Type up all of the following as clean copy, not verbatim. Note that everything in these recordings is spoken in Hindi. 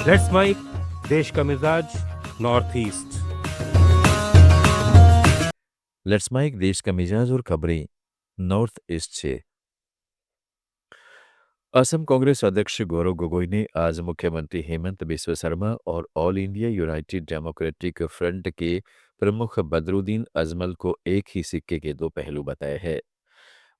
लेट्स माइक देश का मिजाज नॉर्थ ईस्ट। लेट्स माइक देश का मिजाज और खबरें नॉर्थ ईस्ट से। असम कांग्रेस अध्यक्ष गौरव गोगोई ने आज मुख्यमंत्री हेमंत बिस्व शर्मा और all India United democratic front के प्रमुख बदरुद्दीन अजमल को एक ही सिक्के के दो पहलू बताया है।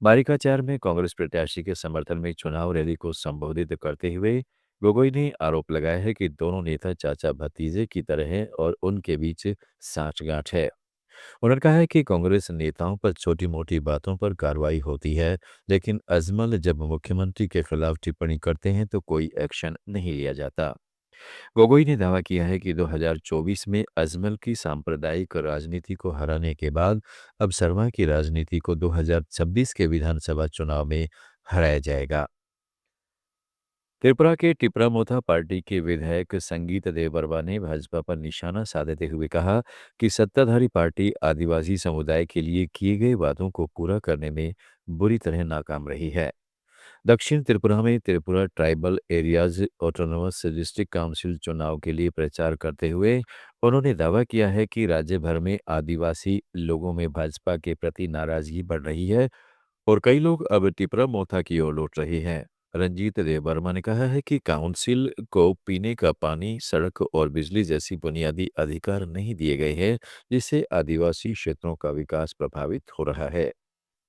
बारिकाचार में कांग्रेस प्रत्याशी के समर्थन में चुनाव रैली को संबोधित करते हुए गोगोई ने आरोप लगाया है कि दोनों नेता चाचा भतीजे की तरह हैं और उनके बीच साठगांठ है। उन्होंने कहा है कि कांग्रेस नेताओं पर छोटी मोटी बातों पर कार्रवाई होती है, लेकिन अजमल जब मुख्यमंत्री के खिलाफ टिप्पणी करते हैं तो कोई एक्शन नहीं लिया जाता। गोगोई ने दावा किया है कि 2024 में अजमल की सांप्रदायिक राजनीति को हराने के बाद अब शर्मा की राजनीति को 2026 के विधानसभा चुनाव में हराया जाएगा। त्रिपुरा के टिपरामोथा पार्टी के विधायक संगीत देवबर्मा ने भाजपा पर निशाना साधते हुए कहा कि सत्ताधारी पार्टी आदिवासी समुदाय के लिए किए गए वादों को पूरा करने में बुरी तरह नाकाम रही है। दक्षिण त्रिपुरा में Tripura tribal areas autonomous district council चुनाव के लिए प्रचार करते हुए उन्होंने दावा किया है कि राज्य भर में आदिवासी लोगों में भाजपा के प्रति नाराजगी बढ़ रही है और कई लोग अब टिपरा मोथा की ओर लौट रहे हैं। रंजीत देववर्मा ने कहा है कि काउंसिल को पीने का पानी, सड़क और बिजली जैसी बुनियादी अधिकार नहीं दिए गए हैं, जिससे आदिवासी क्षेत्रों का विकास प्रभावित हो रहा है।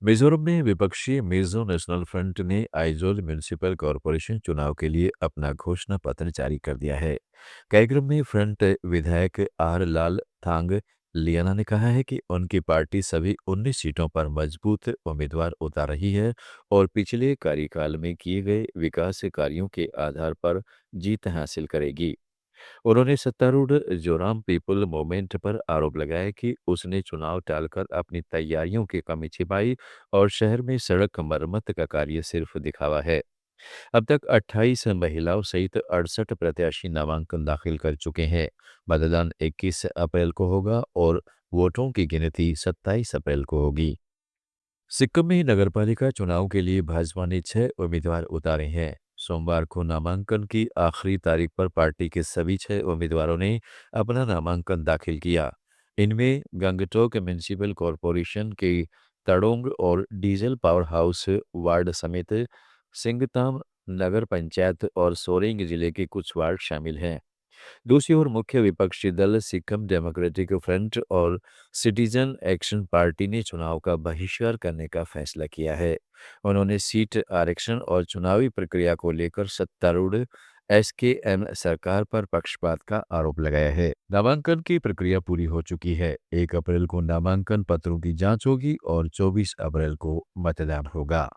मिजोरम में विपक्षी मिजो नेशनल फ्रंट ने आइजोल म्यूनिसिपल कॉरपोरेशन चुनाव के लिए अपना घोषणा पत्र जारी कर दिया है। कार्यक्रम में फ्रंट विधायक आर लाल थांग लियाना ने कहा है कि उनकी पार्टी सभी 19 सीटों पर मजबूत उम्मीदवार उतार रही है और पिछले कार्यकाल में किए गए विकास कार्यों के आधार पर जीत हासिल करेगी। उन्होंने सत्तारूढ़ जोराम पीपल मूवमेंट पर आरोप लगाया कि उसने चुनाव टालकर अपनी तैयारियों की कमी छिपाई और शहर में सड़क मरम्मत का कार्य सिर्फ दिखावा है। अब तक 28 महिलाओं सहित 68 प्रत्याशी नामांकन दाखिल कर चुके हैं। मतदान 21 अप्रैल को होगा और वोटों की गिनती 27 अप्रैल को होगी। सिक्किम में नगरपालिका चुनाव के लिए भाजपा ने 6 उम्मीदवार उतारे हैं। सोमवार को नामांकन की आखिरी तारीख पर पार्टी के सभी 6 उम्मीदवारों ने अपना नामांकन दाखिल किया। इनमें गंगटोक म्यूनिसिपल कॉरपोरेशन के तड़ोंग और डीजल पावर हाउस वार्ड समेत सिंगताम नगर पंचायत और सोरेंग जिले के कुछ वार्ड शामिल हैं। दूसरी ओर मुख्य विपक्षी दल सिक्किम डेमोक्रेटिक फ्रंट और सिटीजन एक्शन पार्टी ने चुनाव का बहिष्कार करने का फैसला किया है। उन्होंने सीट आरक्षण और चुनावी प्रक्रिया को लेकर सत्तारूढ़ एसकेएम सरकार पर पक्षपात का आरोप लगाया है। नामांकन की प्रक्रिया पूरी हो चुकी है। 1 अप्रैल को नामांकन पत्रों की जांच होगी और 24 अप्रैल को मतदान होगा।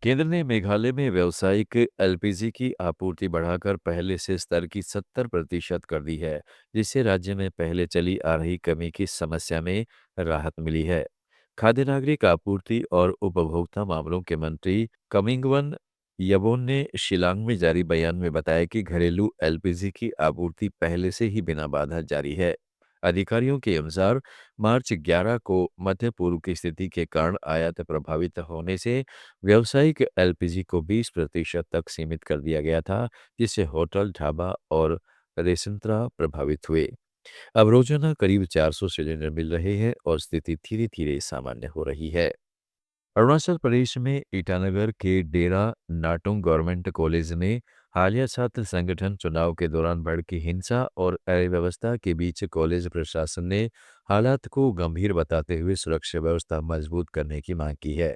केंद्र ने मेघालय में व्यावसायिक एलपीजी की आपूर्ति बढ़ाकर पहले से स्तर की 70% कर दी है, जिससे राज्य में पहले चली आ रही कमी की समस्या में राहत मिली है। खाद्य नागरिक आपूर्ति और उपभोक्ता मामलों के मंत्री कमिंगवन यबोन ने शिलांग में जारी बयान में बताया कि घरेलू एलपीजी की आपूर्ति पहले से ही बिना बाधा जारी है। अधिकारियों के अनुसार मार्च 11 को मध्य पूर्व की स्थिति के कारण आयात प्रभावित होने से व्यावसायिक एलपीजी को 20% तक सीमित कर दिया गया था, जिससे होटल, ढाबा और रेस्तरां प्रभावित हुए। अब रोजाना करीब 400 सिलेंडर मिल रहे हैं और स्थिति धीरे-धीरे सामान्य हो रही है। अरुणाचल प्रदेश में ईटानगर के डेरा नाटुंग गवर्नमेंट कॉलेज ने हालिया छात्र संगठन चुनाव के दौरान भड़की हिंसा और अव्यवस्था के बीच कॉलेज प्रशासन ने हालात को गंभीर बताते हुए सुरक्षा व्यवस्था मजबूत करने की मांग की है।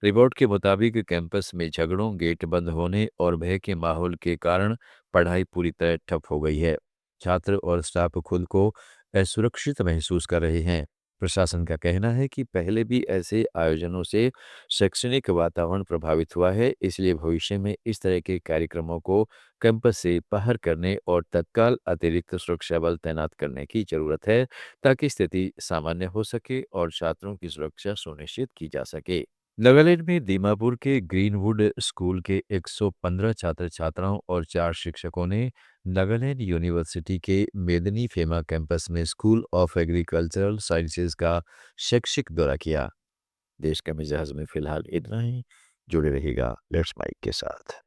रिपोर्ट के मुताबिक कैंपस में झगड़ों, गेट बंद होने और भय के माहौल के कारण पढ़ाई पूरी तरह ठप हो गई है। छात्र और स्टाफ खुद को असुरक्षित महसूस कर रहे हैं। प्रशासन का कहना है कि पहले भी ऐसे आयोजनों से शैक्षणिक वातावरण प्रभावित हुआ है, इसलिए भविष्य में इस तरह के कार्यक्रमों को कैंपस से बाहर करने और तत्काल अतिरिक्त सुरक्षा बल तैनात करने की जरूरत है, ताकि स्थिति सामान्य हो सके और छात्रों की सुरक्षा सुनिश्चित की जा सके। नागालैंड में दीमापुर के ग्रीनवुड स्कूल के 115 छात्र छात्राओं और 4 शिक्षकों ने नागालैंड यूनिवर्सिटी के मेदिनीफेमा कैंपस में स्कूल ऑफ एग्रीकल्चरल साइंसेज का शैक्षिक दौरा किया। देश का मिजाज में फिलहाल इतना ही। जुड़े रहिएगा लेट्स माइक के साथ।